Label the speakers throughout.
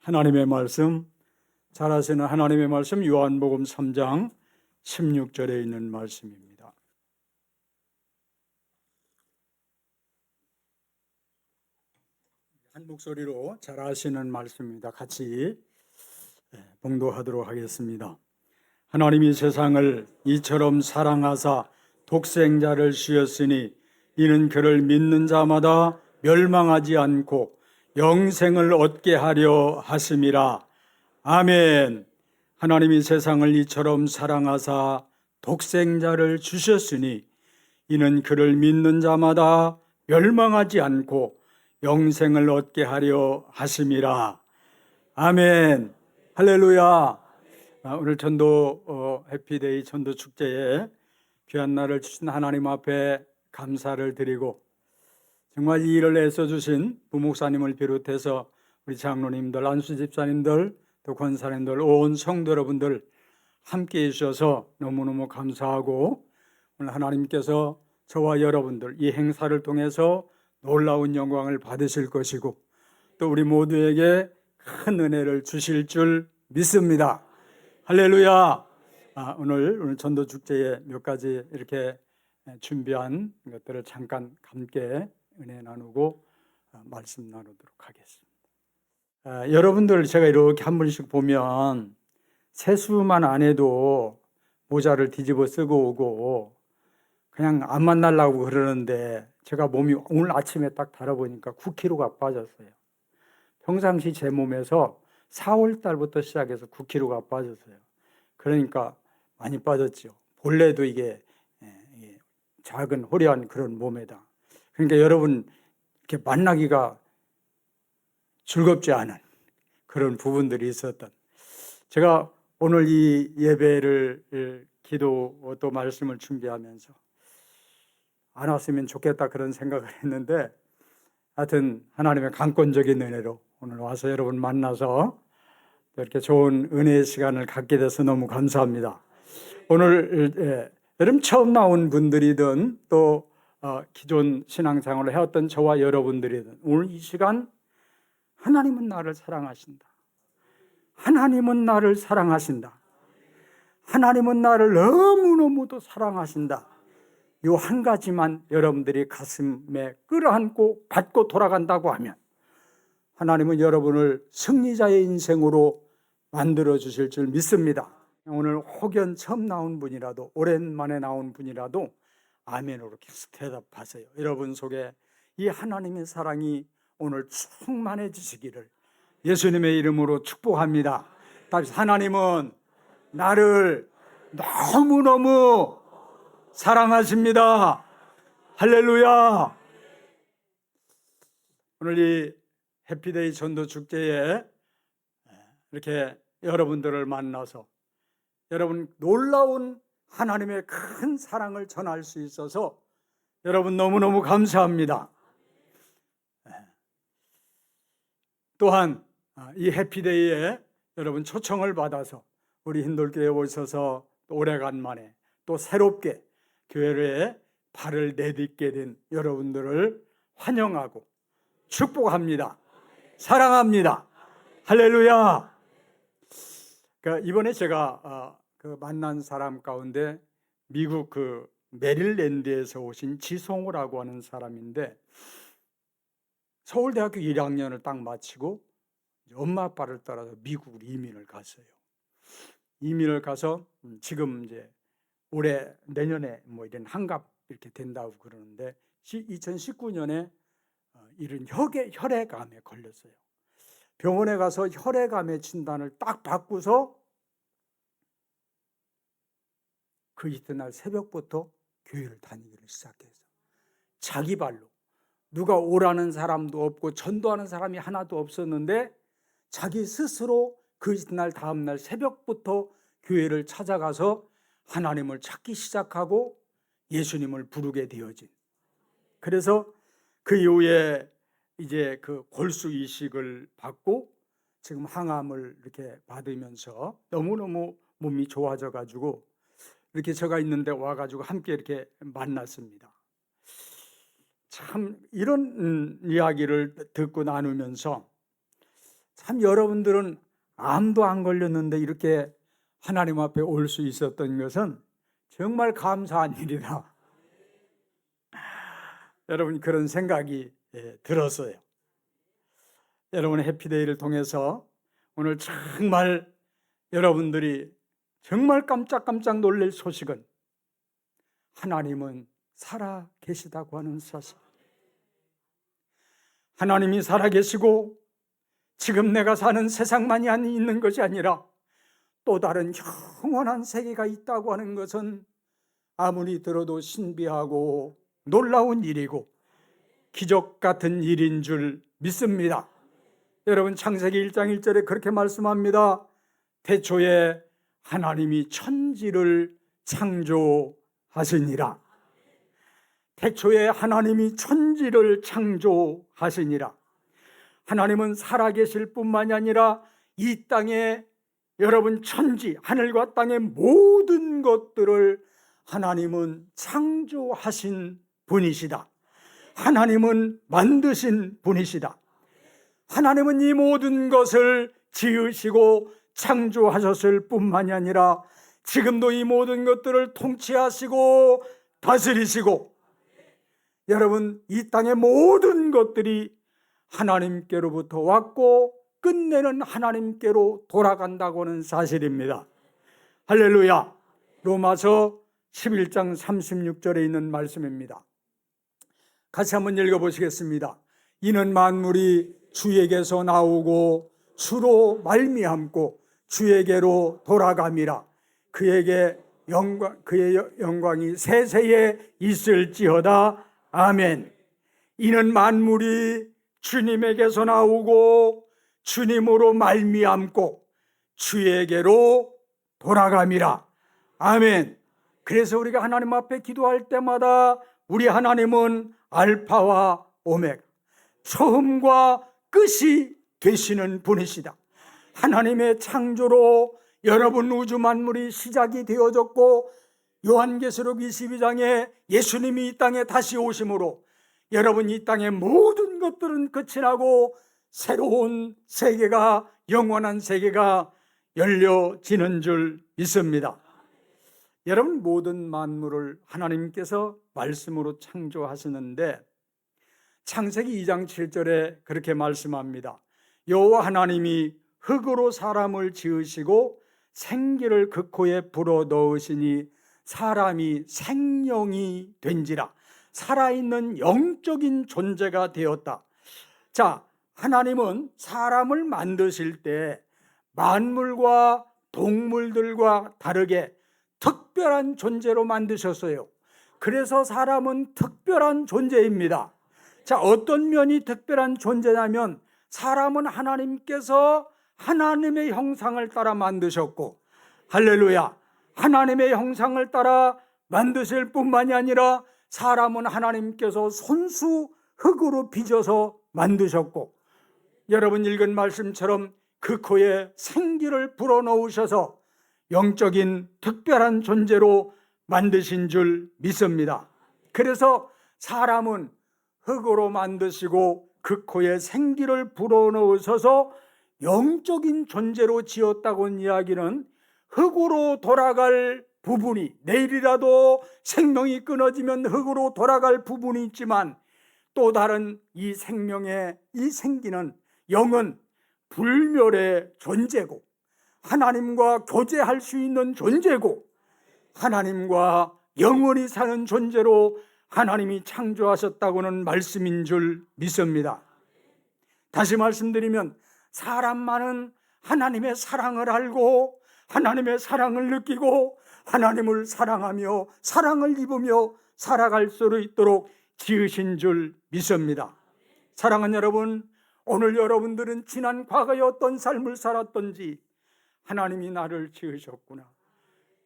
Speaker 1: 하나님의 말씀, 잘 아시는 하나님의 말씀 요한복음 3장 16절에 있는 말씀입니다. 한 목소리로 잘 아시는 말씀입니다. 같이 봉독하도록 하겠습니다. 하나님이 세상을 이처럼 사랑하사 독생자를 주셨으니 이는 그를 믿는 자마다 멸망하지 않고 영생을 얻게 하려 하심이라. 아멘. 하나님이 세상을 이처럼 사랑하사 독생자를 주셨으니 이는 그를 믿는 자마다 멸망하지 않고 영생을 얻게 하려 하심이라. 아멘. 할렐루야. 오늘 전도 해피데이 전도 축제에 귀한 날을 주신 하나님 앞에 감사를 드리고, 정말 이 일을 애써주신 부목사님을 비롯해서 우리 장로님들, 안수 집사님들, 또 권사님들, 온 성도 여러분들 함께해 주셔서 너무너무 감사하고, 오늘 하나님께서 저와 여러분들 이 행사를 통해서 놀라운 영광을 받으실 것이고 또 우리 모두에게 큰 은혜를 주실 줄 믿습니다. 할렐루야. 오늘 전도 축제에 몇 가지 이렇게 준비한 것들을 잠깐 함께 은혜 나누고 말씀 나누도록 하겠습니다. 여러분들 제가 이렇게 한 번씩 보면 세수만 안 해도 모자를 뒤집어 쓰고 오고 그냥 안 만나려고 그러는데, 제가 몸이 오늘 아침에 딱 달아보니까 9kg가 빠졌어요. 평상시 제 몸에서 4월 달부터 시작해서 9kg가 빠졌어요. 그러니까 많이 빠졌죠. 본래도 이게 작은 호리한 그런 몸에다. 그러니까 여러분 이렇게 만나기가 즐겁지 않은 그런 부분들이 있었던, 제가 오늘 이 예배를 기도 또 말씀을 준비하면서 안 왔으면 좋겠다 그런 생각을 했는데, 하여튼 하나님의 강권적인 은혜로 오늘 와서 여러분 만나서 이렇게 좋은 은혜의 시간을 갖게 돼서 너무 감사합니다. 오늘 여러분 처음 나온 분들이든 또 기존 신앙생활을 해왔던 저와 여러분들이든 오늘 이 시간 하나님은 나를 사랑하신다. 하나님은 나를 사랑하신다. 하나님은 나를 너무너무도 사랑하신다. 이 한 가지만 여러분들이 가슴에 끌어안고 받고 돌아간다고 하면 하나님은 여러분을 승리자의 인생으로 만들어 주실 줄 믿습니다. 오늘 혹연 처음 나온 분이라도, 오랜만에 나온 분이라도 아멘으로 계속 대답하세요. 여러분 속에 이 하나님의 사랑이 오늘 충만해지시기를 예수님의 이름으로 축복합니다. 다시 하나님은 나를 너무너무 사랑하십니다. 할렐루야. 오늘 이 해피데이 전도 축제에 이렇게 여러분들을 만나서 여러분 놀라운 하나님의 큰 사랑을 전할 수 있어서 여러분 너무너무 감사합니다. 또한 이 해피데이에 여러분 초청을 받아서 우리 hin돌교회에 오셔서 오래간만에 또 새롭게 교회에 발을 내딛게 된 여러분들을 환영하고 축복합니다. 사랑합니다. 할렐루야. 이번에 제가 만난 사람 가운데 미국 메릴랜드에서 오신 지송우라고 하는 사람인데, 서울대학교 1학년을 딱 마치고 엄마 아빠를 따라서 미국으로 이민을 갔어요. 이민을 가서 지금 이제 올해 내년에 이런 한갑 이렇게 된다고 그러는데, 2019년에 이런 혈액암에 걸렸어요. 병원에 가서 혈액암의 진단을 딱 받고서 그 이튿날 새벽부터 교회를 다니기를 시작해서 자기 발로, 누가 오라는 사람도 없고 전도하는 사람이 하나도 없었는데 자기 스스로 그 이튿날 다음날 새벽부터 교회를 찾아가서 하나님을 찾기 시작하고 예수님을 부르게 되어진, 그래서 그 이후에 이제 그 골수 이식을 받고 지금 항암을 이렇게 받으면서 너무너무 몸이 좋아져 가지고 이렇게 제가 있는데 와가지고 함께 이렇게 만났습니다. 참 이런 이야기를 듣고 나누면서 참 여러분들은 암도 안 걸렸는데 이렇게 하나님 앞에 올 수 있었던 것은 정말 감사한 일이다. 여러분 그런 생각이 들었어요. 여러분의 해피데이를 통해서 오늘 정말 여러분들이 정말 깜짝깜짝 놀랄 소식은 하나님은 살아 계시다고 하는 사실. 하나님이 살아 계시고 지금 내가 사는 세상만이 있는 것이 아니라 또 다른 영원한 세계가 있다고 하는 것은 아무리 들어도 신비하고 놀라운 일이고 기적 같은 일인 줄 믿습니다. 여러분 창세기 1장 1절에 그렇게 말씀합니다. 태초에 하나님이 천지를 창조하시니라. 태초에 하나님이 천지를 창조하시니라. 하나님은 살아계실 뿐만이 아니라 이 땅에 여러분 천지, 하늘과 땅의 모든 것들을 하나님은 창조하신 분이시다. 하나님은 만드신 분이시다. 하나님은 이 모든 것을 지으시고 창조하셨을 뿐만이 아니라 지금도 이 모든 것들을 통치하시고 다스리시고, 여러분 이 땅의 모든 것들이 하나님께로부터 왔고 끝내는 하나님께로 돌아간다고 하는 사실입니다. 할렐루야. 로마서 11장 36절에 있는 말씀입니다. 같이 한번 읽어보시겠습니다. 이는 만물이 주에게서 나오고 주로 말미암고 주에게로 돌아감이라. 그의 영광이 세세에 있을지어다. 아멘. 이는 만물이 주님에게서 나오고 주님으로 말미암고 주에게로 돌아감이라. 아멘. 그래서 우리가 하나님 앞에 기도할 때마다 우리 하나님은 알파와 오메가, 처음과 끝이 되시는 분이시다. 하나님의 창조로 여러분 우주 만물이 시작이 되어졌고, 요한계시록 22장에 예수님이 이 땅에 다시 오심으로 여러분 이 땅의 모든 것들은 끝이 나고 새로운 세계가, 영원한 세계가 열려지는 줄 믿습니다. 여러분 모든 만물을 하나님께서 말씀으로 창조하시는데 창세기 2장 7절에 그렇게 말씀합니다. 여호와 하나님이 흙으로 사람을 지으시고 생기를 그 코에 불어넣으시니 사람이 생명이 된지라. 살아있는 영적인 존재가 되었다. 자, 하나님은 사람을 만드실 때 만물과 동물들과 다르게 특별한 존재로 만드셨어요. 그래서 사람은 특별한 존재입니다. 자, 어떤 면이 특별한 존재냐면 사람은 하나님께서 하나님의 형상을 따라 만드셨고, 할렐루야, 하나님의 형상을 따라 만드실 뿐만이 아니라 사람은 하나님께서 손수 흙으로 빚어서 만드셨고, 여러분 읽은 말씀처럼 그 코에 생기를 불어넣으셔서 영적인 특별한 존재로 만드신 줄 믿습니다. 그래서 사람은 흙으로 만드시고 그 코에 생기를 불어넣으셔서 영적인 존재로 지었다고는 이야기는 흙으로 돌아갈 부분이, 내일이라도 생명이 끊어지면 흙으로 돌아갈 부분이 있지만 또 다른 이 생명의 이 생기는, 영은 불멸의 존재고 하나님과 교제할 수 있는 존재고 하나님과 영원히 사는 존재로 하나님이 창조하셨다고는 말씀인 줄 믿습니다. 다시 말씀드리면 사람만은 하나님의 사랑을 알고 하나님의 사랑을 느끼고 하나님을 사랑하며 사랑을 입으며 살아갈 수 있도록 지으신 줄 믿습니다. 사랑하는 여러분, 오늘 여러분들은 지난 과거에 어떤 삶을 살았던지 하나님이 나를 지으셨구나,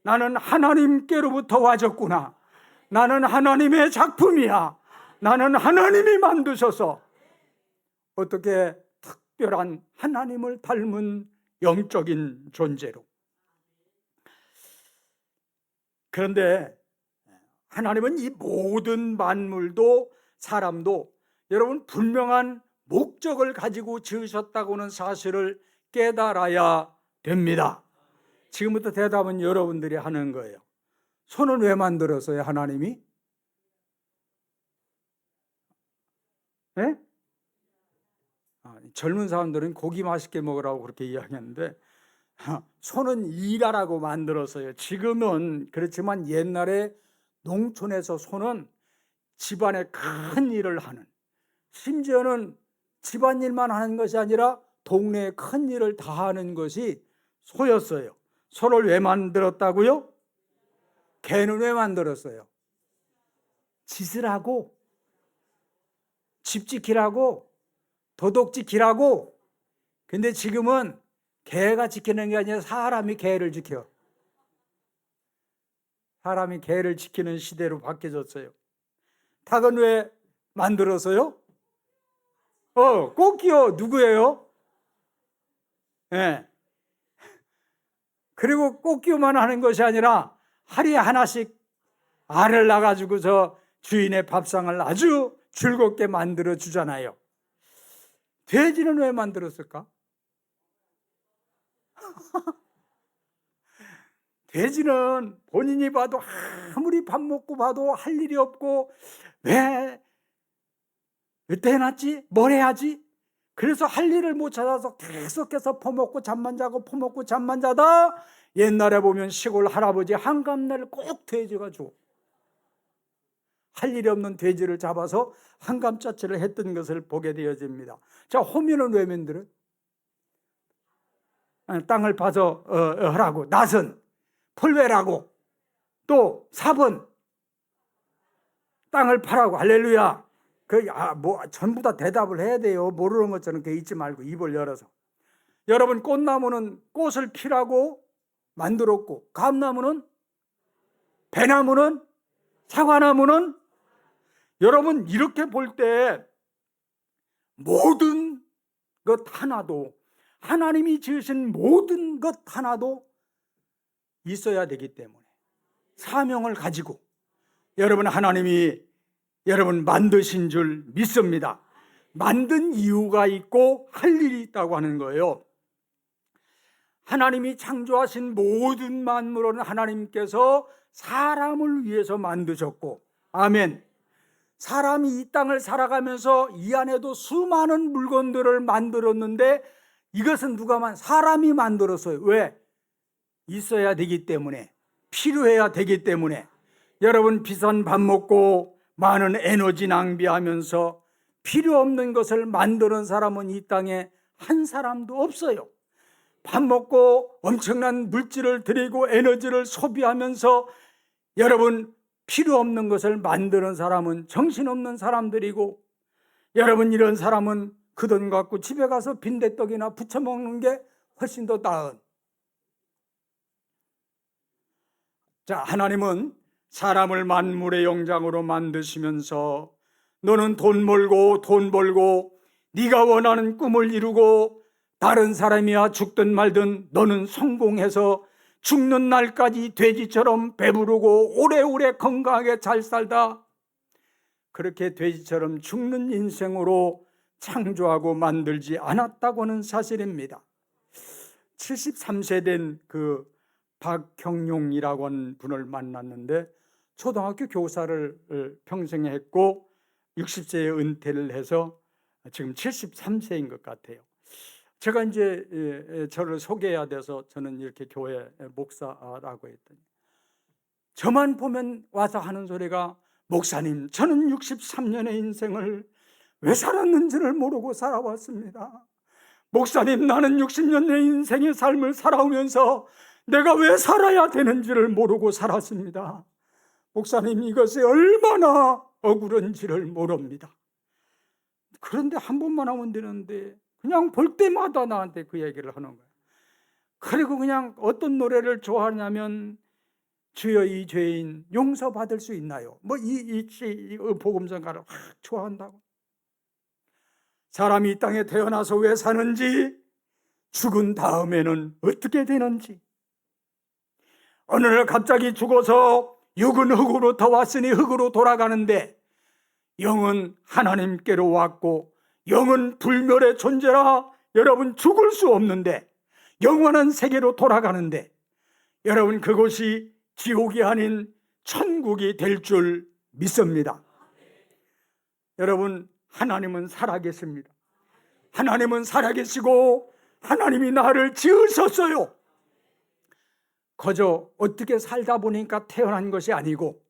Speaker 1: 나는 하나님께로부터 와졌구나, 나는 하나님의 작품이야, 나는 하나님이 만드셔서 어떻게 특별한 하나님을 닮은 영적인 존재로. 그런데 하나님은 이 모든 만물도 사람도 여러분 분명한 목적을 가지고 지으셨다고 하는 사실을 깨달아야 됩니다. 지금부터 대답은 여러분들이 하는 거예요. 손은 왜 만들었어요, 하나님이? 네? 젊은 사람들은 고기 맛있게 먹으라고 그렇게 이야기하는데 손은 일하라고 만들었어요. 지금은 그렇지만 옛날에 농촌에서 손은 집안의 큰 일을 하는, 심지어는 집안일만 하는 것이 아니라 동네의 큰 일을 다 하는 것이 소였어요. 소를 왜 만들었다고요? 개는 왜 만들었어요? 짓을 하고, 집 지키라고, 도둑 지키라고. 근데 지금은 개가 지키는 게 아니라 사람이 개를 지켜. 사람이 개를 지키는 시대로 바뀌어졌어요. 닭은 왜 만들었어요? 꽃기요. 누구예요? 예. 네. 그리고 꽃기만 하는 것이 아니라 하루에 하나씩 알을 낳아가지고서 주인의 밥상을 아주 즐겁게 만들어 주잖아요. 돼지는 왜 만들었을까? 돼지는 본인이 봐도 아무리 밥 먹고 봐도 할 일이 없고 왜 이때 해놨지? 뭘 해야지? 그래서 할 일을 못 찾아서 계속해서 퍼먹고 잠만 자고 퍼먹고 잠만 자다 옛날에 보면 시골 할아버지 한감날 꼭 돼지가 죽어. 할 일이 없는 돼지를 잡아서 한감짜치를 했던 것을 보게 되어집니다. 자, 호미는 왜 만들어요? 땅을 파서 하라고. 낫은 풀베라고. 또 삽은 땅을 파라고. 할렐루야. 전부 다 대답을 해야 돼요. 모르는 것처럼 잊지 말고 입을 열어서. 여러분, 꽃나무는 꽃을 피라고 만들었고, 감나무는, 배나무는, 사과나무는, 여러분 이렇게 볼 때 모든 것 하나도, 하나님이 지으신 모든 것 하나도 있어야 되기 때문에 사명을 가지고 여러분 하나님이 여러분 만드신 줄 믿습니다. 만든 이유가 있고 할 일이 있다고 하는 거예요. 하나님이 창조하신 모든 만물은 하나님께서 사람을 위해서 만드셨고, 아멘. 사람이 이 땅을 살아가면서 이 안에도 수많은 물건들을 만들었는데 이것은 사람이 만들었어요. 왜? 있어야 되기 때문에, 필요해야 되기 때문에. 여러분, 비싼 밥 먹고 많은 에너지 낭비하면서 필요 없는 것을 만드는 사람은 이 땅에 한 사람도 없어요. 밥 먹고 엄청난 물질을 들이고 에너지를 소비하면서 여러분 필요 없는 것을 만드는 사람은 정신없는 사람들이고, 여러분 이런 사람은 그 돈 갖고 집에 가서 빈대떡이나 부쳐 먹는 게 훨씬 더 나은. 자, 하나님은 사람을 만물의 영장으로 만드시면서 너는 돈 벌고 네가 원하는 꿈을 이루고 다른 사람이야 죽든 말든 너는 성공해서 죽는 날까지 돼지처럼 배부르고 오래오래 건강하게 잘 살다. 그렇게 돼지처럼 죽는 인생으로 창조하고 만들지 않았다고 하는 사실입니다. 73세 된 그 박형용이라고 하는 분을 만났는데 초등학교 교사를 평생 했고 60세에 은퇴를 해서 지금 73세인 것 같아요. 제가 이제 저를 소개해야 돼서 저는 이렇게 교회 목사라고 했더니 저만 보면 와서 하는 소리가, 목사님, 저는 63년의 인생을 왜 살았는지를 모르고 살아왔습니다. 목사님, 나는 60년의 인생의 삶을 살아오면서 내가 왜 살아야 되는지를 모르고 살았습니다. 목사님, 이것이 얼마나 억울한지를 모릅니다. 그런데 한 번만 하면 되는데 그냥 볼 때마다 나한테 그 얘기를 하는 거예요. 그리고 그냥 어떤 노래를 좋아하냐면 주여 이 죄인 용서받을 수 있나요? 이 복음성가를 확 좋아한다고. 사람이 이 땅에 태어나서 왜 사는지, 죽은 다음에는 어떻게 되는지, 어느 날 갑자기 죽어서 육은 흙으로 더 왔으니 흙으로 돌아가는데 영은 하나님께로 왔고 영은 불멸의 존재라 여러분 죽을 수 없는데 영원한 세계로 돌아가는데 여러분 그곳이 지옥이 아닌 천국이 될 줄 믿습니다. 여러분 하나님은 살아계십니다. 하나님은 살아계시고 하나님이 나를 지으셨어요. 그저 어떻게 살다 보니까 태어난 것이 아니고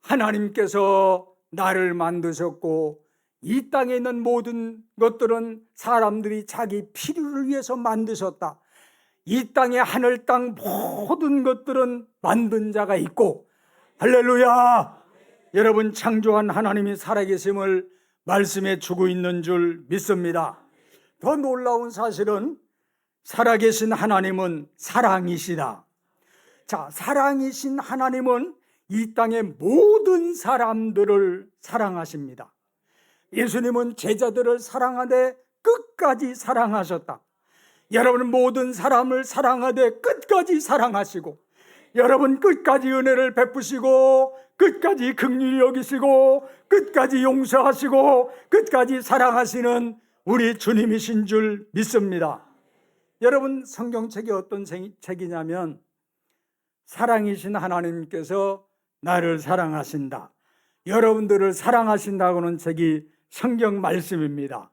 Speaker 1: 하나님께서 나를 만드셨고 이 땅에 있는 모든 것들은 사람들이 자기 필요를 위해서 만드셨다. 이 땅의 하늘 땅 모든 것들은 만든 자가 있고 할렐루야! 여러분 창조한 하나님이 살아계심을 말씀해 주고 있는 줄 믿습니다. 더 놀라운 사실은 살아계신 하나님은 사랑이시다. 자, 사랑이신 하나님은 이 땅의 모든 사람들을 사랑하십니다. 예수님은 제자들을 사랑하되 끝까지 사랑하셨다. 여러분 모든 사람을 사랑하되 끝까지 사랑하시고 여러분 끝까지 은혜를 베푸시고 끝까지 긍휼히 여기시고 끝까지 용서하시고 끝까지 사랑하시는 우리 주님이신 줄 믿습니다. 여러분 성경책이 어떤 책이냐면 사랑이신 하나님께서 나를 사랑하신다, 여러분들을 사랑하신다고는 책이 성경 말씀입니다.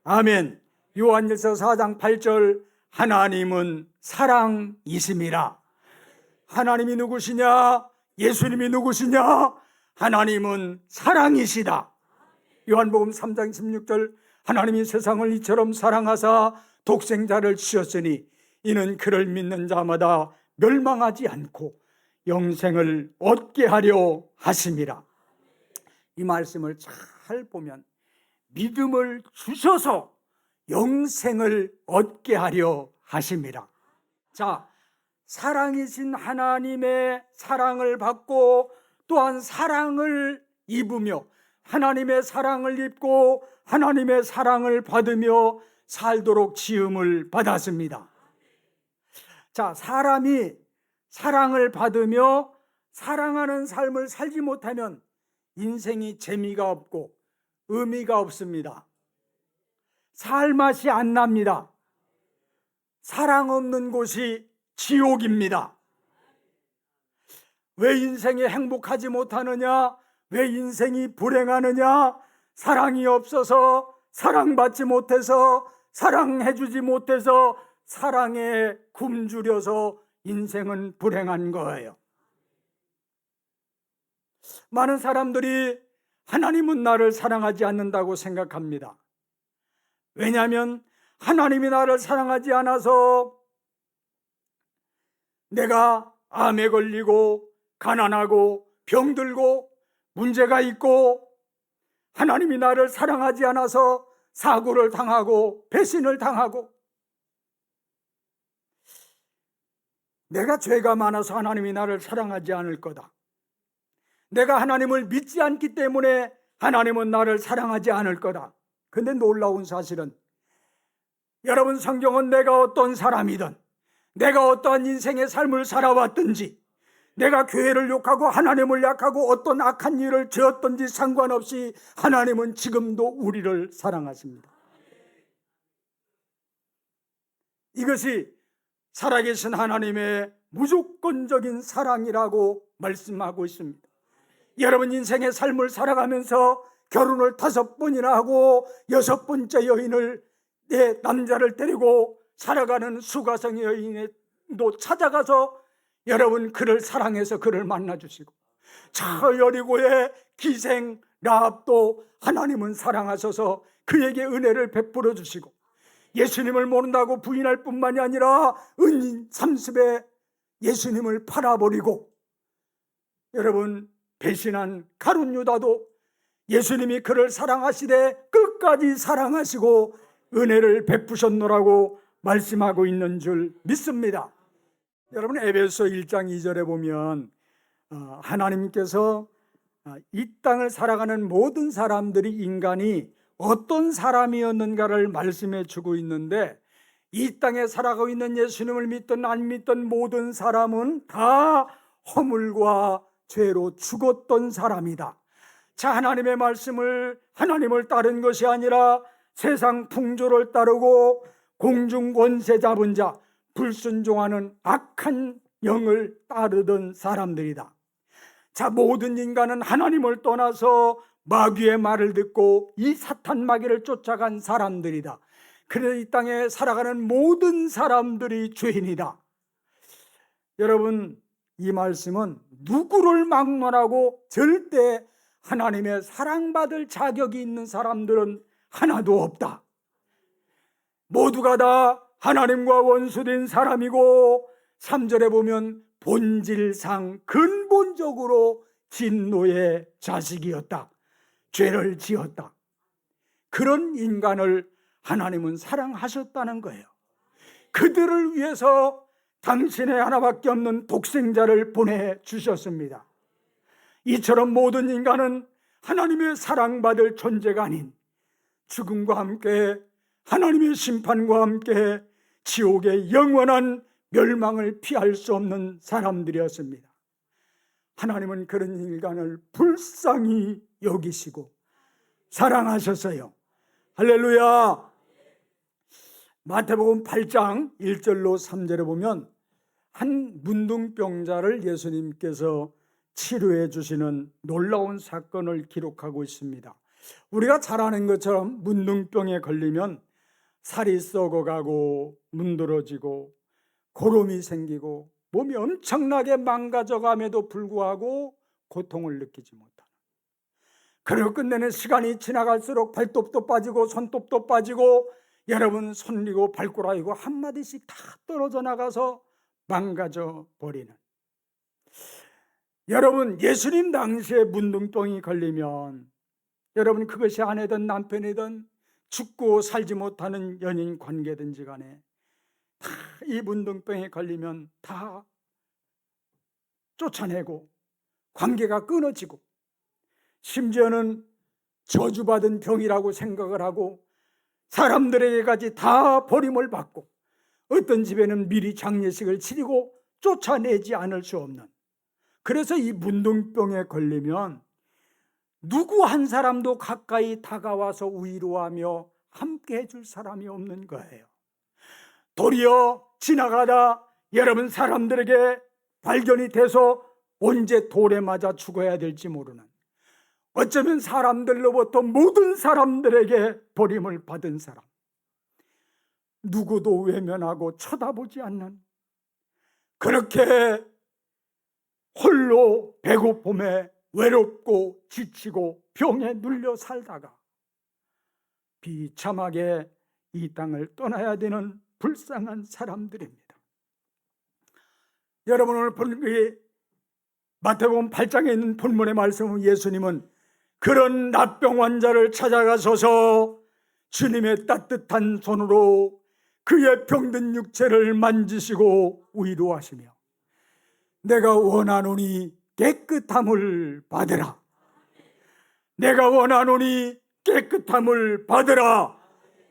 Speaker 1: 아멘. 요한일서 4장 8절 하나님은 사랑이심이라. 하나님이 누구시냐? 예수님이 누구시냐? 하나님은 사랑이시다. 요한복음 3장 16절 하나님이 세상을 이처럼 사랑하사 독생자를 주셨으니 이는 그를 믿는 자마다 멸망하지 않고 영생을 얻게 하려 하심이라. 이 말씀을 잘 보면 믿음을 주셔서 영생을 얻게 하려 하심이라. 자, 사랑이신 하나님의 사랑을 받고 또한 사랑을 입으며 하나님의 사랑을 입고 하나님의 사랑을 받으며 살도록 지음을 받았습니다. 자, 사람이 사랑을 받으며 사랑하는 삶을 살지 못하면 인생이 재미가 없고 의미가 없습니다. 살 맛이 안 납니다. 사랑 없는 곳이 지옥입니다. 왜 인생에 행복하지 못하느냐? 왜 인생이 불행하느냐? 사랑이 없어서, 사랑받지 못해서, 사랑해주지 못해서, 사랑에 굶주려서 인생은 불행한 거예요. 많은 사람들이 하나님은 나를 사랑하지 않는다고 생각합니다. 왜냐하면 하나님이 나를 사랑하지 않아서 내가 암에 걸리고 가난하고 병들고 문제가 있고 하나님이 나를 사랑하지 않아서 사고를 당하고 배신을 당하고 내가 죄가 많아서 하나님이 나를 사랑하지 않을 거다. 내가 하나님을 믿지 않기 때문에 하나님은 나를 사랑하지 않을 거다. 근데 놀라운 사실은 여러분 성경은 내가 어떤 사람이든 내가 어떠한 인생의 삶을 살아왔든지 내가 교회를 욕하고 하나님을 약하고 어떤 악한 일을 지었든지 상관없이 하나님은 지금도 우리를 사랑하십니다. 이것이 살아계신 하나님의 무조건적인 사랑이라고 말씀하고 있습니다. 여러분 인생의 삶을 살아가면서 결혼을 5번이나 하고 6번째 여인을 내 남자를 데리고 살아가는 수가성 여인도 찾아가서 여러분 그를 사랑해서 그를 만나주시고 저 여리고의 기생 라합도 하나님은 사랑하셔서 그에게 은혜를 베풀어 주시고 예수님을 모른다고 부인할 뿐만이 아니라 은인 30에 예수님을 팔아버리고 여러분 배신한 가룟 유다도 예수님이 그를 사랑하시되 끝까지 사랑하시고 은혜를 베푸셨노라고 말씀하고 있는 줄 믿습니다. 여러분 에베소 1장 2절에 보면 하나님께서 이 땅을 살아가는 모든 사람들이 인간이 어떤 사람이었는가를 말씀해 주고 있는데 이 땅에 살아가고 있는 예수님을 믿든 안 믿든 모든 사람은 다 허물과 죄로 죽었던 사람이다. 자, 하나님의 말씀을 하나님을 따른 것이 아니라 세상 풍조를 따르고 공중 권세 잡은 자, 불순종하는 악한 영을 따르던 사람들이다. 자, 모든 인간은 하나님을 떠나서 마귀의 말을 듣고 이 사탄 마귀를 쫓아간 사람들이다. 그래서 이 땅에 살아가는 모든 사람들이 죄인이다. 여러분, 이 말씀은 누구를 막론하고 절대 하나님의 사랑받을 자격이 있는 사람들은 하나도 없다. 모두가 다 하나님과 원수된 사람이고 3절에 보면 본질상 근본적으로 진노의 자식이었다. 죄를 지었다. 그런 인간을 하나님은 사랑하셨다는 거예요. 그들을 위해서 당신의 하나밖에 없는 독생자를 보내주셨습니다. 이처럼 모든 인간은 하나님의 사랑받을 존재가 아닌 죽음과 함께 하나님의 심판과 함께 지옥의 영원한 멸망을 피할 수 없는 사람들이었습니다. 하나님은 그런 인간을 불쌍히 여기시고 사랑하셨어요. 할렐루야. 마태복음 8장 1절로 3절에 보면 한 문둥병자를 예수님께서 치료해 주시는 놀라운 사건을 기록하고 있습니다. 우리가 잘 아는 것처럼 문둥병에 걸리면 살이 썩어가고 문드러지고 고름이 생기고 몸이 엄청나게 망가져감에도 불구하고 고통을 느끼지 못하는, 그리고 끝내는 시간이 지나갈수록 발톱도 빠지고 손톱도 빠지고 여러분 손이고 발꼬라이고 한마디씩 다 떨어져 나가서 망가져 버리는, 여러분 예수님 당시에 문둥병이 걸리면 여러분 그것이 아내든 남편이든 죽고 살지 못하는 연인 관계든지 간에 다 이 문둥병에 걸리면 다 쫓아내고 관계가 끊어지고 심지어는 저주받은 병이라고 생각을 하고 사람들에게까지 다 버림을 받고 어떤 집에는 미리 장례식을 치르고 쫓아내지 않을 수 없는, 그래서 이 문둥병에 걸리면 누구 한 사람도 가까이 다가와서 위로하며 함께 해줄 사람이 없는 거예요. 도리어 지나가다 여러분 사람들에게 발견이 돼서 언제 돌에 맞아 죽어야 될지 모르는, 어쩌면 사람들로부터 모든 사람들에게 버림을 받은 사람, 누구도 외면하고 쳐다보지 않는, 그렇게 홀로 배고픔에 외롭고 지치고 병에 눌려 살다가 비참하게 이 땅을 떠나야 되는 불쌍한 사람들입니다. 여러분 오늘 본 마태복음 8장에 있는 본문의 말씀은 예수님은 그런 납병 환자를 찾아가셔서 주님의 따뜻한 손으로 그의 병든 육체를 만지시고 위로하시며 내가 원하노니 깨끗함을 받으라, 내가 원하노니 깨끗함을 받으라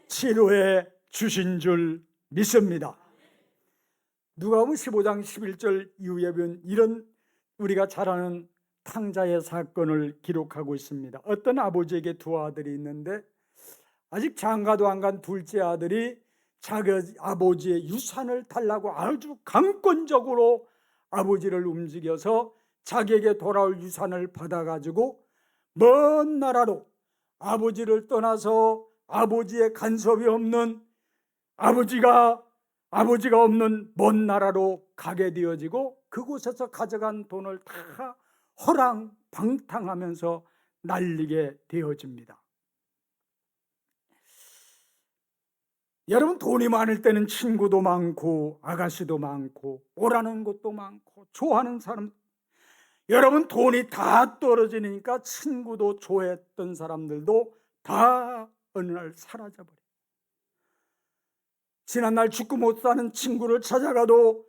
Speaker 1: 치료해 주신 줄 믿습니다. 누가복음 15장 11절 이후에 보면 이런 우리가 잘 아는 탕자의 사건을 기록하고 있습니다. 어떤 아버지에게 두 아들이 있는데 아직 장가도 안 간 둘째 아들이 자기 아버지의 유산을 달라고 아주 강권적으로 아버지를 움직여서 자기에게 돌아올 유산을 받아가지고 먼 나라로 아버지를 떠나서 아버지의 간섭이 없는 아버지가 없는 먼 나라로 가게 되어지고 그곳에서 가져간 돈을 다 허랑방탕하면서 날리게 되어집니다. 여러분 돈이 많을 때는 친구도 많고 아가씨도 많고 오라는 것도 많고 좋아하는 사람, 여러분 돈이 다 떨어지니까 친구도 좋아했던 사람들도 다 어느 날 사라져버려요. 지난날 죽고 못 사는 친구를 찾아가도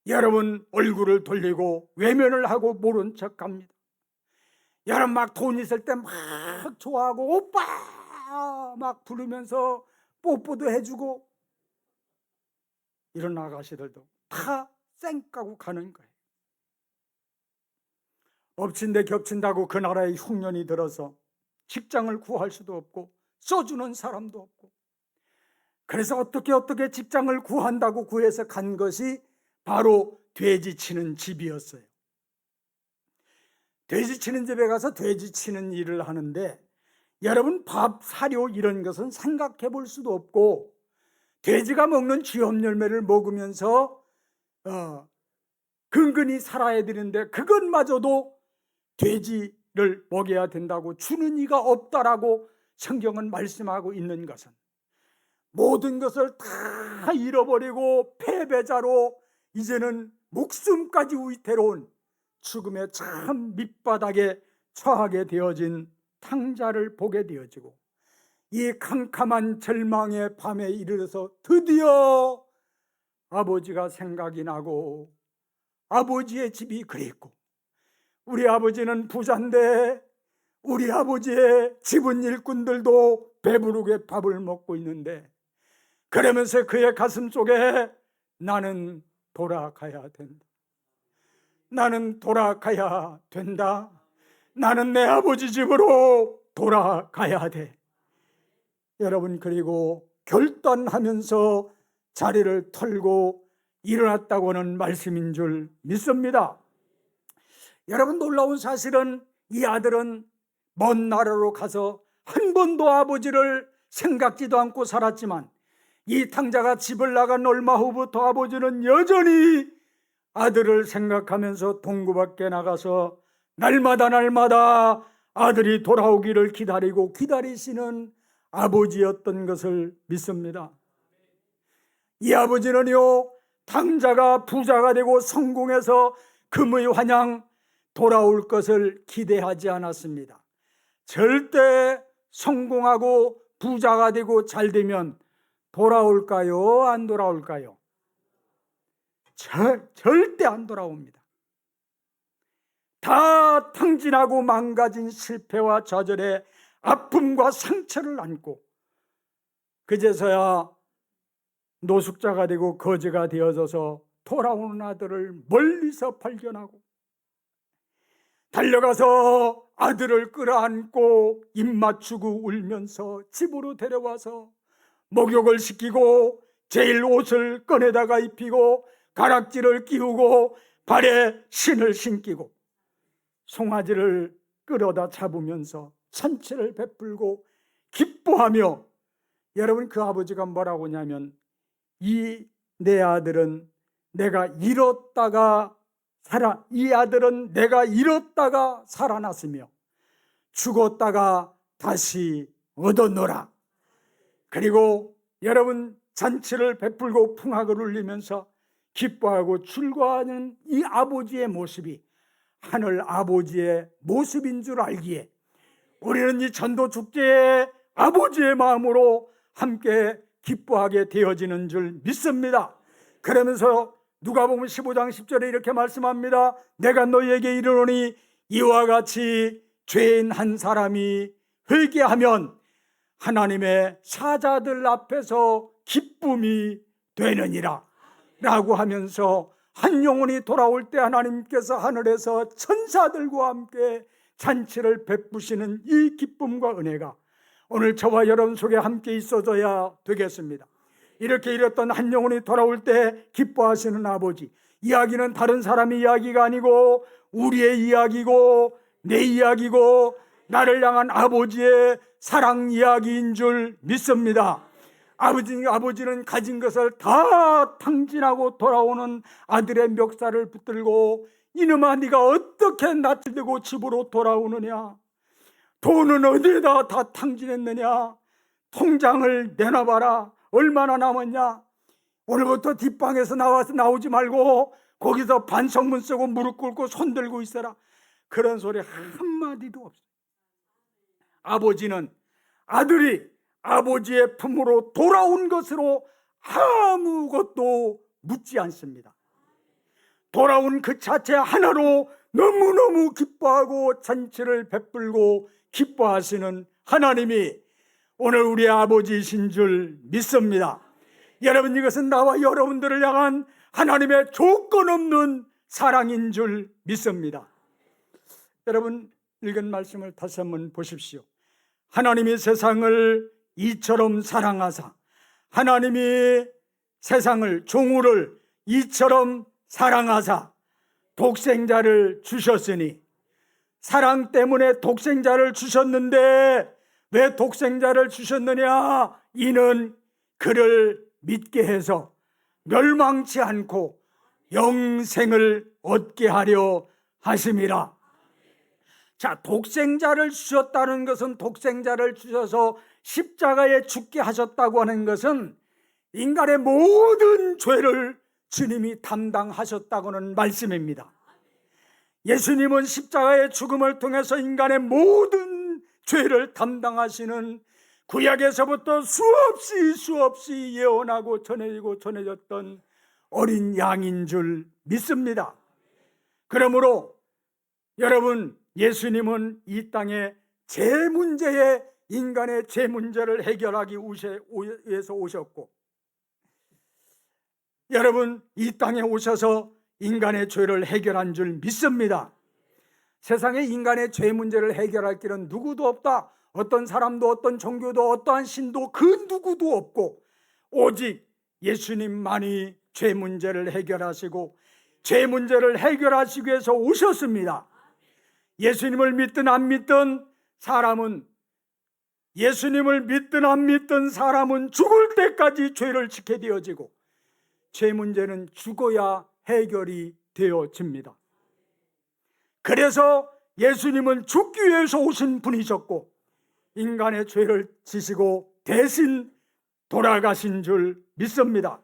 Speaker 1: 여러분 얼굴을 돌리고 외면을 하고 모른 척 합니다. 여러분 막 돈 있을 때 막 좋아하고 오빠 막 부르면서 뽀뽀도 해주고 이런 아가씨들도 다 쌩까고 가는 거예요. 엎친 데 겹친다고 그 나라에 흉년이 들어서 직장을 구할 수도 없고 써주는 사람도 없고, 그래서 어떻게 직장을 구한다고 구해서 간 것이 바로 돼지 치는 집이었어요. 돼지 치는 집에 가서 돼지 치는 일을 하는데, 여러분, 밥, 사료 이런 것은 생각해 볼 수도 없고, 돼지가 먹는 쥐업 열매를 먹으면서 근근히 살아야 되는데, 그것마저도 돼지를 먹여야 된다고 주는 이가 없다라고 성경은 말씀하고 있는 것은, 모든 것을 다 잃어버리고 패배자로 이제는 목숨까지 위태로운 죽음의 참 밑바닥에 처하게 되어진 탕자를 보게 되어지고, 이 캄캄한 절망의 밤에 이르러서 드디어 아버지가 생각이 나고, 아버지의 집이 그립고, 우리 아버지는 부자인데 우리 아버지의 집은 일꾼들도 배부르게 밥을 먹고 있는데, 그러면서 그의 가슴 속에 나는 돌아가야 된다, 나는 돌아가야 된다, 나는 내 아버지 집으로 돌아가야 돼. 여러분, 그리고 결단하면서 자리를 털고 일어났다고는 말씀인 줄 믿습니다. 여러분, 놀라운 사실은 이 아들은 먼 나라로 가서 한 번도 아버지를 생각지도 않고 살았지만, 이 탕자가 집을 나간 얼마 후부터 아버지는 여전히 아들을 생각하면서 동구 밖에 나가서 날마다 아들이 돌아오기를 기다리고 기다리시는 아버지였던 것을 믿습니다. 이 아버지는요, 탕자가 부자가 되고 성공해서 금의 환양 돌아올 것을 기대하지 않았습니다. 절대 성공하고 부자가 되고 잘 되면 돌아올까요? 안 돌아올까요? 절대 안 돌아옵니다. 다 탕진하고 망가진 실패와 좌절에 아픔과 상처를 안고, 그제서야 노숙자가 되고 거지가 되어져서 돌아오는 아들을 멀리서 발견하고, 달려가서 아들을 끌어안고 입 맞추고 울면서 집으로 데려와서 목욕을 시키고 제일 옷을 꺼내다가 입히고 가락지를 끼우고 발에 신을 신기고 송아지를 끌어다 잡으면서 잔치를 베풀고 기뻐하며, 여러분, 그 아버지가 뭐라고 하냐면, 내 아들은 내가 잃었다가 살아났으며 죽었다가 다시 얻었노라. 그리고 여러분, 잔치를 베풀고 풍악을 울리면서 기뻐하고 즐거워하는 이 아버지의 모습이 하늘 아버지의 모습인 줄 알기에, 우리는 이 전도 축제에 아버지의 마음으로 함께 기뻐하게 되어지는 줄 믿습니다. 그러면서 누가복음 15장 10절에 이렇게 말씀합니다. 내가 너희에게 이르노니 이와 같이 죄인 한 사람이 회개하면 하나님의 사자들 앞에서 기쁨이 되느니라 라고 하면서, 한 영혼이 돌아올 때 하나님께서 하늘에서 천사들과 함께 잔치를 베푸시는 이 기쁨과 은혜가 오늘 저와 여러분 속에 함께 있어져야 되겠습니다. 이렇게 이랬던 한 영혼이 돌아올 때 기뻐하시는 아버지, 이야기는 다른 사람의 이야기가 아니고 우리의 이야기고 내 이야기고 나를 향한 아버지의 사랑 이야기인 줄 믿습니다. 아버지는 가진 것을 다 탕진하고 돌아오는 아들의 멱살을 붙들고, 이놈아, 네가 어떻게 낯을 들고 집으로 돌아오느냐? 돈은 어디에다 다 탕진했느냐? 통장을 내놔봐라. 얼마나 남았냐? 오늘부터 뒷방에서 나오지 말고 거기서 반성문 쓰고 무릎 꿇고 손 들고 있어라. 그런 소리 한마디도 없어요. 아버지는 아들이 아버지의 품으로 돌아온 것으로 아무것도 묻지 않습니다. 돌아온 그 자체 하나로 너무너무 기뻐하고 잔치를 베풀고 기뻐하시는 하나님이 오늘 우리 아버지이신 줄 믿습니다. 여러분, 이것은 나와 여러분들을 향한 하나님의 조건 없는 사랑인 줄 믿습니다. 여러분, 읽은 말씀을 다시 한번 보십시오. 하나님이 세상을 이처럼 사랑하사 하나님이 세상을 종우를 이처럼 사랑하사 독생자를 주셨으니, 사랑 때문에 독생자를 주셨는데 왜 독생자를 주셨느냐? 이는 그를 믿게 해서 멸망치 않고 영생을 얻게 하려 하심이라. 자, 독생자를 주셨다는 것은, 독생자를 주셔서 십자가에 죽게 하셨다고 하는 것은 인간의 모든 죄를 주님이 담당하셨다고는 말씀입니다. 예수님은 십자가의 죽음을 통해서 인간의 모든 죄를 담당하시는, 구약에서부터 수없이 예언하고 전해졌던 어린 양인 줄 믿습니다. 그러므로 여러분, 예수님은 이 땅에 인간의 죄 문제를 해결하기 위해서 오셨고, 여러분, 이 땅에 오셔서 인간의 죄를 해결한 줄 믿습니다. 세상에 인간의 죄 문제를 해결할 길은 누구도 없다. 어떤 사람도, 어떤 종교도, 어떠한 신도 그 누구도 없고, 오직 예수님만이 죄 문제를 해결하시고 죄 문제를 해결하시기 위해서 오셨습니다. 예수님을 믿든 안 믿든 사람은, 예수님을 믿든 안 믿든 사람은 죽을 때까지 죄를 지게 되어지고, 죄 문제는 죽어야 해결이 되어집니다. 그래서 예수님은 죽기 위해서 오신 분이셨고, 인간의 죄를 지시고 대신 돌아가신 줄 믿습니다.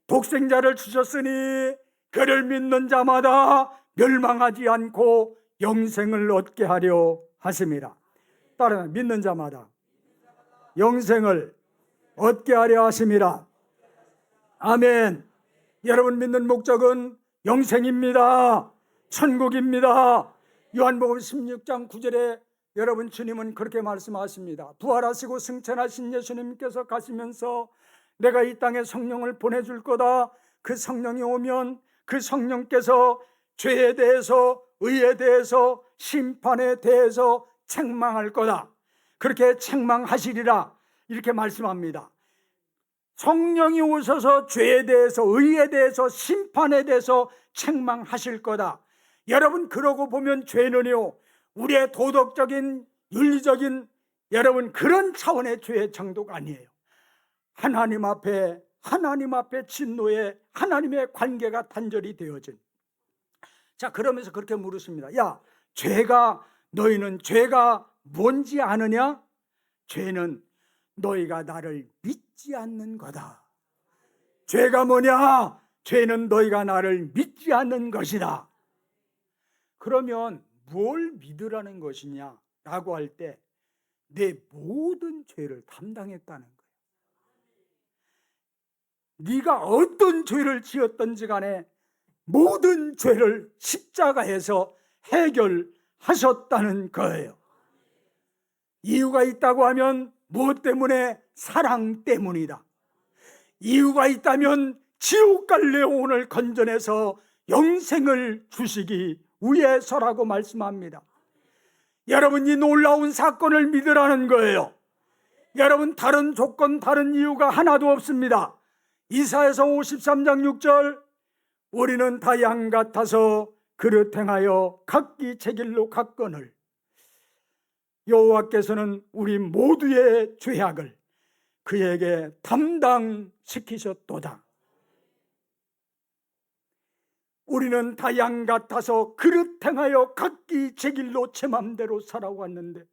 Speaker 1: 독생자를 주셨으니 그를 믿는 자마다 멸망하지 않고 영생을 얻게 하려 하심이라. 따라 믿는 자마다 영생을 얻게 하려 하심이라. 아멘. 여러분, 믿는 목적은 영생입니다. 천국입니다. 요한복음 16장 9절에 여러분, 주님은 그렇게 말씀하십니다. 부활하시고 승천하신 예수님께서 가시면서 내가 이 땅에 성령을 보내줄 거다. 그 성령이 오면 그 성령께서 죄에 대해서, 의에 대해서, 심판에 대해서 책망할 거다. 그렇게 책망하시리라. 이렇게 말씀합니다. 성령이 오셔서 죄에 대해서, 의에 대해서, 심판에 대해서 책망하실 거다. 여러분, 그러고 보면 죄는요, 우리의 도덕적인, 윤리적인, 여러분, 그런 차원의 죄의 정도가 아니에요. 하나님 앞에 진노에 하나님의 관계가 단절이 되어진. 자, 그러면서 그렇게 물으십니다. 야, 너희는 죄가 뭔지 아느냐? 죄는 너희가 나를 믿지 않는 거다. 죄가 뭐냐? 죄는 너희가 나를 믿지 않는 것이다. 그러면 뭘 믿으라는 것이냐? 라고 할 때 내 모든 죄를 담당했다는 거예요. 네가 어떤 죄를 지었든지 간에 모든 죄를 십자가에서 해결하셨다는 거예요. 이유가 있다고 하면 무엇 때문에? 사랑 때문이다. 이유가 있다면 지옥 갈 영혼을 건져내서 영생을 주시기 위해서라고 말씀합니다. 여러분, 이 놀라운 사건을 믿으라는 거예요. 여러분, 다른 조건, 다른 이유가 하나도 없습니다. 이사야서 53장 6절, 우리는 다 양 같아서 그릇 행하여 각기 제 길로 갔거늘 여호와께서는 우리 모두의 죄악을 그에게 담당시키셨도다. 우리는 다 양 같아서 그릇 행하여 각기 제 길로 제 맘대로 살아왔는데,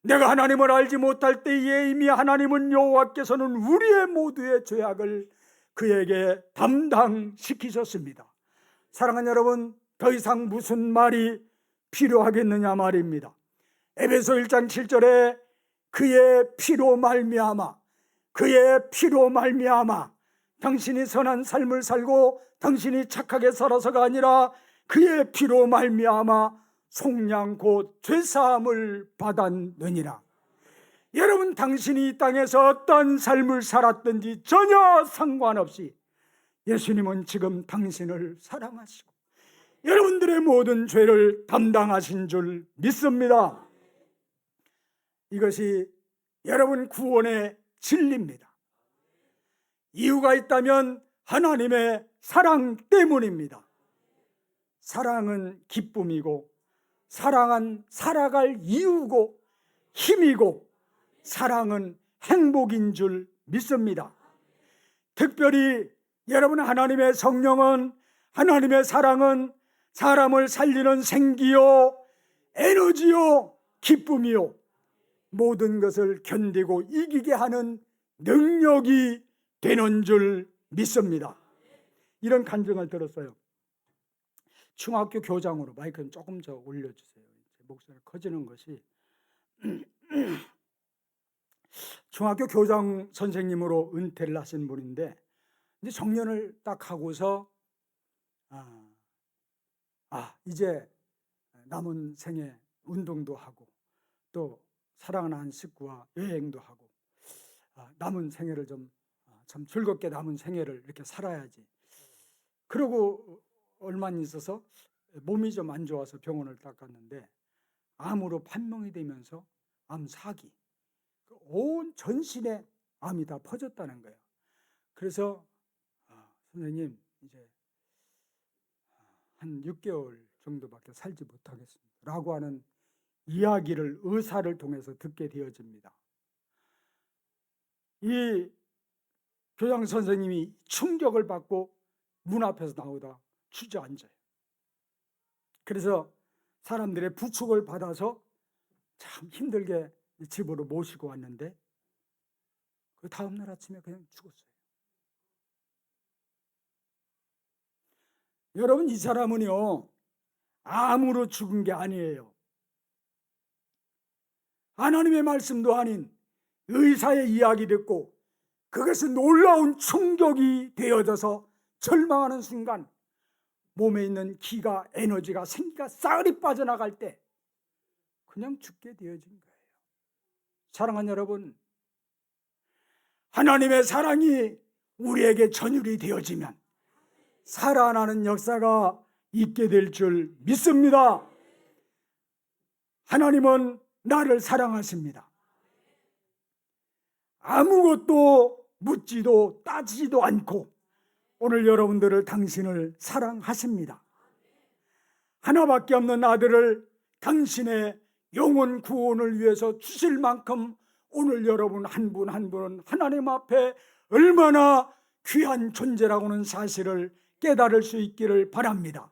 Speaker 1: 내가 하나님을 알지 못할 때에 이미 하나님은, 여호와께서는 우리의 모두의 죄악을 그에게 담당시키셨습니다. 사랑하는 여러분, 더 이상 무슨 말이 필요하겠느냐 말입니다. 에베소 1장 7절에 그의 피로 말미암아 당신이 선한 삶을 살고 당신이 착하게 살아서가 아니라 그의 피로 말미암아 속량 곧 죄사함을 받았느니라. 여러분, 당신이 이 땅에서 어떤 삶을 살았든지 전혀 상관없이 예수님은 지금 당신을 사랑하시고 여러분들의 모든 죄를 담당하신 줄 믿습니다. 이것이 여러분 구원의 진리입니다. 이유가 있다면 하나님의 사랑 때문입니다. 사랑은 기쁨이고, 사랑은 살아갈 이유고 힘이고, 사랑은 행복인 줄 믿습니다. 특별히 여러분, 하나님의 성령은, 하나님의 사랑은 사람을 살리는 생기요, 에너지요, 기쁨이요, 모든 것을 견디고 이기게 하는 능력이 되는 줄 믿습니다. 이런 간증을 들었어요. 중학교 교장으로, 마이크는 조금 더 올려주세요. 목소리가 커지는 것이. 중학교 교장 선생님으로 은퇴를 하신 분인데, 이제 정년을 딱 하고서 이제 남은 생에 운동도 하고 또 사랑하는 식구와 여행도 하고 남은 생애를 좀 참 즐겁게 남은 생애를 이렇게 살아야지. 그러고 얼마 있어서 몸이 좀 안 좋아서 병원을 딱 갔는데 암으로 판명이 되면서 암 4기, 온 전신에 암이 다 퍼졌다는 거예요. 그래서 선생님, 이제 한 6개월 정도밖에 살지 못하겠습니다 라고 하는 이야기를 의사를 통해서 듣게 되어집니다. 이 교장 선생님이 충격을 받고 문 앞에서 나오다 주저앉아요. 그래서 사람들의 부축을 받아서 참 힘들게 집으로 모시고 왔는데 그 다음날 아침에 그냥 죽었어요. 여러분, 이 사람은요, 암으로 죽은 게 아니에요. 하나님의 말씀도 아닌 의사의 이야기 듣고 그것이 놀라운 충격이 되어져서 절망하는 순간 몸에 있는 기가, 에너지가, 생기가 싸그리 빠져나갈 때 그냥 죽게 되어진 거예요. 사랑하는 여러분, 하나님의 사랑이 우리에게 전율이 되어지면 살아나는 역사가 있게 될 줄 믿습니다. 하나님은 나를 사랑하십니다. 아무것도 묻지도 따지지도 않고 오늘 여러분들을, 당신을 사랑하십니다. 하나밖에 없는 아들을 당신의 영혼 구원을 위해서 주실 만큼 오늘 여러분 한 분 한 분은 하나님 앞에 얼마나 귀한 존재라고는 사실을 깨달을 수 있기를 바랍니다.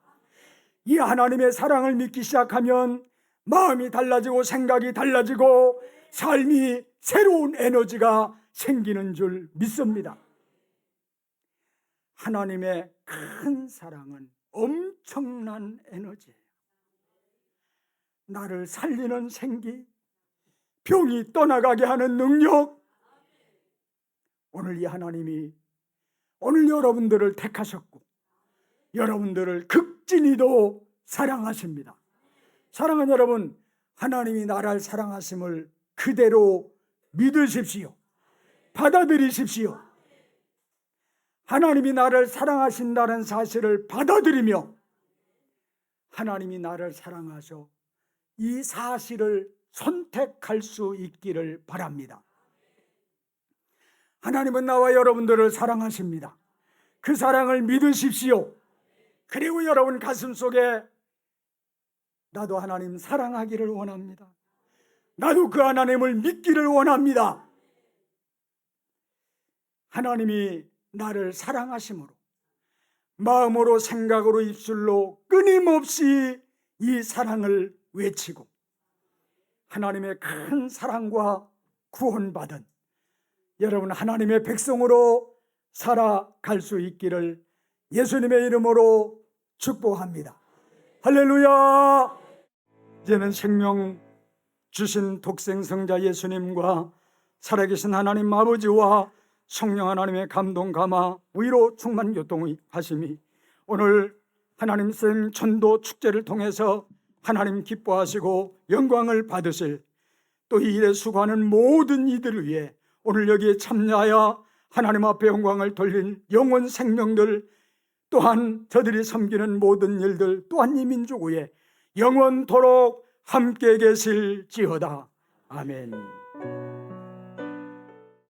Speaker 1: 이 하나님의 사랑을 믿기 시작하면 마음이 달라지고 생각이 달라지고 삶이 새로운 에너지가 생기는 줄 믿습니다. 하나님의 큰 사랑은 엄청난 에너지예요. 나를 살리는 생기, 병이 떠나가게 하는 능력. 오늘 이 하나님이 오늘 여러분들을 택하셨고 여러분들을 극진히도 사랑하십니다. 사랑하는 여러분, 하나님이 나를 사랑하심을 그대로 믿으십시오. 받아들이십시오. 하나님이 나를 사랑하신다는 사실을 받아들이며 하나님이 나를 사랑하셔 이 사실을 선택할 수 있기를 바랍니다. 하나님은 나와 여러분들을 사랑하십니다. 그 사랑을 믿으십시오. 그리고 여러분 가슴 속에 나도 하나님 사랑하기를 원합니다. 나도 그 하나님을 믿기를 원합니다. 하나님이 나를 사랑하심으로 마음으로, 생각으로, 입술로 끊임없이 이 사랑을 외치고 하나님의 큰 사랑과 구원받은 여러분 하나님의 백성으로 살아갈 수 있기를 예수님의 이름으로 축복합니다. 할렐루야. 이제는 생명 주신 독생성자 예수님과 살아계신 하나님 아버지와 성령 하나님의 감동, 감화, 위로, 충만, 교통하심이 오늘 하나님 쌤 전도 축제를 통해서 하나님 기뻐하시고 영광을 받으실 또 이 일에 수고하는 모든 이들을 위해 오늘 여기에 참여하여 하나님 앞에 영광을 돌린 영원 생명들, 또한 저들이 섬기는 모든 일들, 또한 이 민족 위에 영원토록 함께 계실지어다. 아멘.